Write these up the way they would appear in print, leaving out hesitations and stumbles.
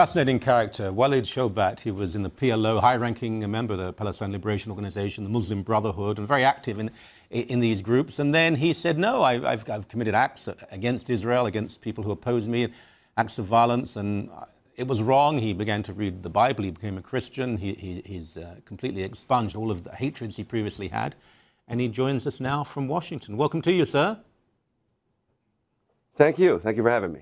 Fascinating character. Walid Shoebat, he was in the PLO, high-ranking member of the Palestine Liberation Organization, the Muslim Brotherhood, and very active in these groups. And then he said, no, I've committed acts against Israel, against people who oppose me, acts of violence, and it was wrong. He began to read the Bible. He became a Christian. He's completely expunged all of the hatreds he previously had. And he joins us now from Washington. Welcome to you, sir. Thank you. Thank you for having me.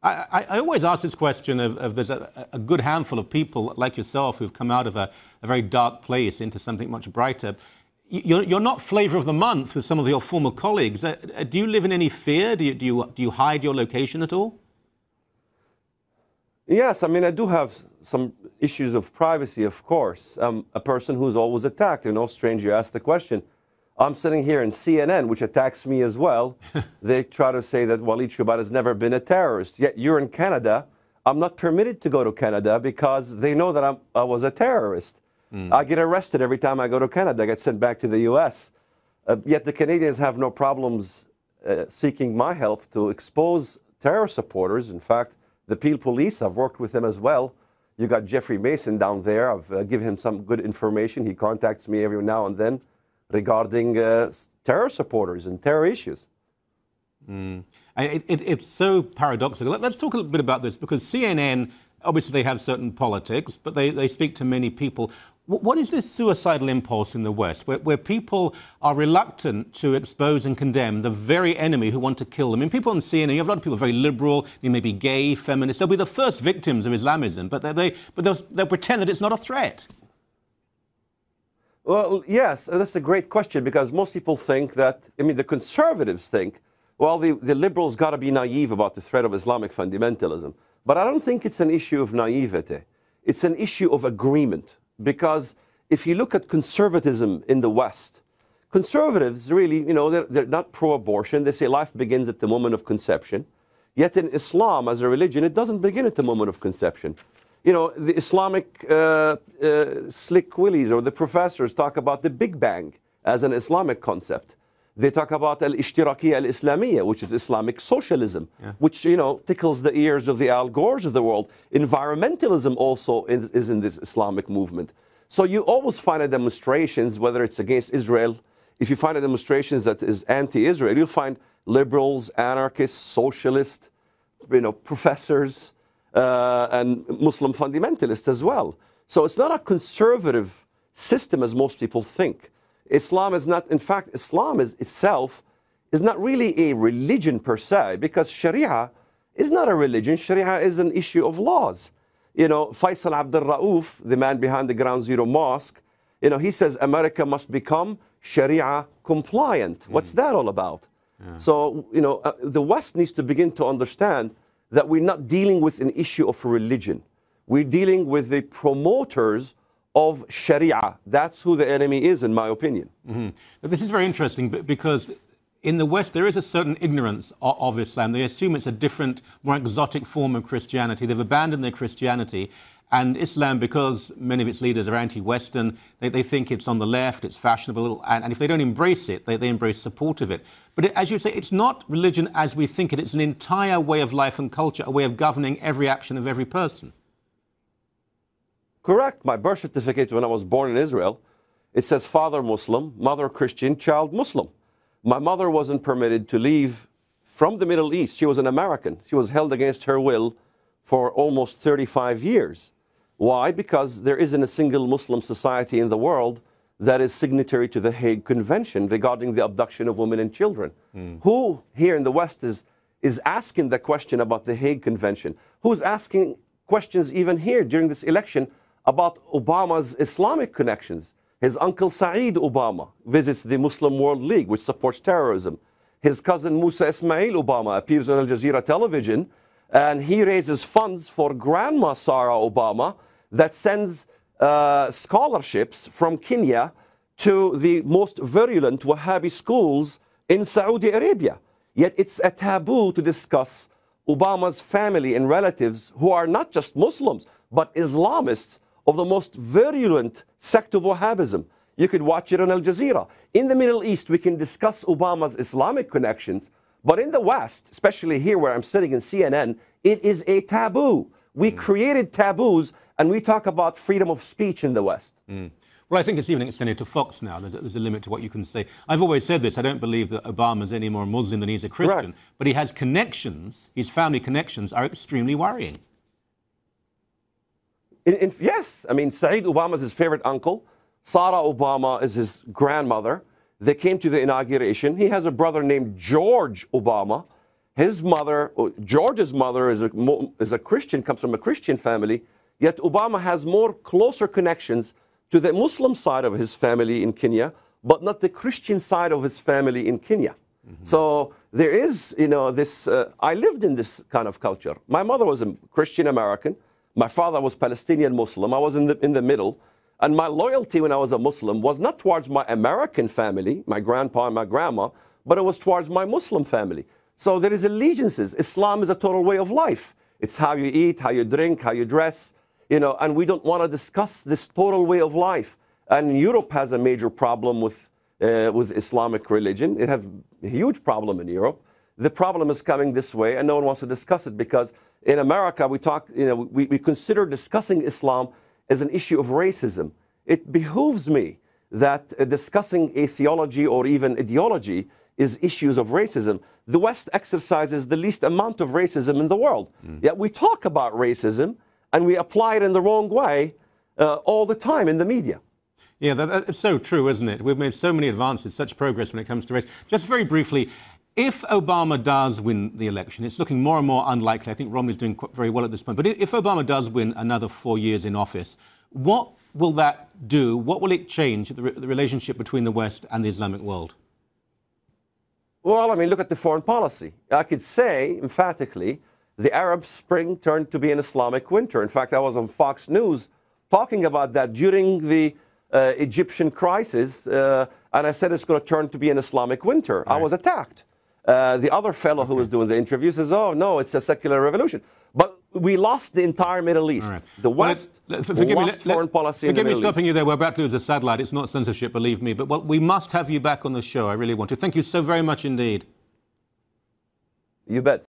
I always ask this question of there's a good handful of people like yourself who've come out of a very dark place into something much brighter. You're not flavor of the month with some of your former colleagues. Do you live in any fear? Do you hide your location at all? Yes, I mean, I do have some issues of privacy, of course. I'm a person who's always attacked. No stranger asked the question. I'm sitting here in CNN, which attacks me as well. They try to say that Walid Shoebat has never been a terrorist. Yet you're in Canada. I'm not permitted to go to Canada because they know that I was a terrorist. I get arrested every time I go to Canada. I get sent back to the U.S. Yet the Canadians have no problems seeking my help to expose terror supporters. In fact, the Peel Police, I've worked with them as well. You got Jeffrey Mason down there. I've given him some good information. He contacts me every now and then regarding terror supporters and terror issues. It's so paradoxical. Let's talk a little bit about this, because CNN, obviously they have certain politics, but they speak to many people. What is this suicidal impulse in the West, where people are reluctant to expose and condemn the very enemy who want to kill them? I mean, people on CNN, you have a lot of people very liberal, they may be gay, feminist, they'll be the first victims of Islamism, but they'll pretend that it's not a threat. Well, yes, that's a great question, because most people think that, I mean, the conservatives think, well, the liberals got to be naive about the threat of Islamic fundamentalism. But I don't think it's an issue of naivety. It's an issue of agreement. Because if you look at conservatism in the West, conservatives really, they're not pro-abortion. They say life begins at the moment of conception. Yet in Islam, as a religion, it doesn't begin at the moment of conception. The Islamic slick willies or the professors talk about the Big Bang as an Islamic concept. They talk about al-ishtirakiyya al-islamiyya, which is Islamic socialism, which, tickles the ears of the Al Gores of the world. Environmentalism also is in this Islamic movement. So you always find at demonstrations, whether it's against Israel, if you find a demonstrations that is anti-Israel, you'll find liberals, anarchists, socialists, professors, and Muslim fundamentalists as well. So it's not a conservative system as most people think. Islam is not, in fact, Islam itself is not really a religion per se, because Sharia is not a religion. Sharia is an issue of laws. Faisal Abdul Rauf, the man behind the Ground Zero Mosque, he says America must become Sharia compliant. What's that all about? So, the West needs to begin to understand that we're not dealing with an issue of religion. We're dealing with the promoters of Sharia. That's who the enemy is, in my opinion. This is very interesting, because in the West there is a certain ignorance of Islam. They assume it's a different, more exotic form of Christianity. They've abandoned their Christianity. And Islam, because many of its leaders are anti-Western, they think it's on the left, it's fashionable, and if they don't embrace it, they embrace support of it. But as you say, it's not religion as we think it. It's an entire way of life and culture, a way of governing every action of every person. Correct. My birth certificate, when I was born in Israel, it says father Muslim, mother Christian, child Muslim. My mother wasn't permitted to leave from the Middle East. She was an American. She was held against her will for almost 35 years. Why? Because there isn't a single Muslim society in the world that is signatory to the Hague Convention regarding the abduction of women and children. Who here in the West is asking the question about the Hague Convention? Who's asking questions even here during this election about Obama's Islamic connections? His uncle Saeed Obama visits the Muslim World League, which supports terrorism. His cousin Musa Ismail Obama appears on Al Jazeera television, and he raises funds for Grandma Sarah Obama that sends scholarships from Kenya to the most virulent Wahhabi schools in Saudi Arabia. Yet it's a taboo to discuss Obama's family and relatives who are not just Muslims, but Islamists of the most virulent sect of Wahhabism. You could watch it on Al Jazeera. In the Middle East, we can discuss Obama's Islamic connections, but in the West, especially here where I'm sitting in CNN, it is a taboo. We created taboos, and we talk about freedom of speech in the West. Well, I think it's even extended to Fox now. There's a limit to what you can say. I've always said this. I don't believe that Obama's any more Muslim than he's a Christian. Right. But he has connections. His family connections are extremely worrying. Yes. I mean, Saeed Obama is his favorite uncle. Sarah Obama is his grandmother. They came to the inauguration. He has a brother named George Obama. His mother, George's mother, is a Christian, comes from a Christian family. Yet Obama has more closer connections to the Muslim side of his family in Kenya, but not the Christian side of his family in Kenya. So there is, this, I lived in this kind of culture. My mother was a Christian American. My father was Palestinian Muslim. I was in the middle. And my loyalty when I was a Muslim was not towards my American family, my grandpa and my grandma, but it was towards my Muslim family. So there is allegiances. Islam is a total way of life. It's how you eat, how you drink, how you dress. And we don't want to discuss this total way of life. And Europe has a major problem with Islamic religion. It has a huge problem in Europe. The problem is coming this way, and no one wants to discuss it because in America we consider discussing Islam as an issue of racism. It behooves me that discussing a theology or even ideology is issues of racism. The West exercises the least amount of racism in the world. Yet we talk about racism and we apply it in the wrong way all the time in the media. Yeah, that's so true, isn't it? We've made so many advances, such progress when it comes to race. Just very briefly, if Obama does win the election, it's looking more and more unlikely. I think Romney's doing very well at this point. But if Obama does win another 4 years in office, what will that do? What will it change, the relationship between the West and the Islamic world? Well, I mean, look at the foreign policy. I could say emphatically, the Arab Spring turned to be an Islamic winter. In fact, I was on Fox News talking about that during the Egyptian crisis, and I said it's going to turn to be an Islamic winter. Right. I was attacked. The other fellow who was doing the interview says, oh, no, it's a secular revolution. But we lost the entire Middle East. Right. The West lost foreign policy in the Middle East. Forgive me stopping you there. We're about to lose a satellite. It's not censorship, believe me. But we must have you back on the show. I really want to. Thank you so very much indeed. You bet.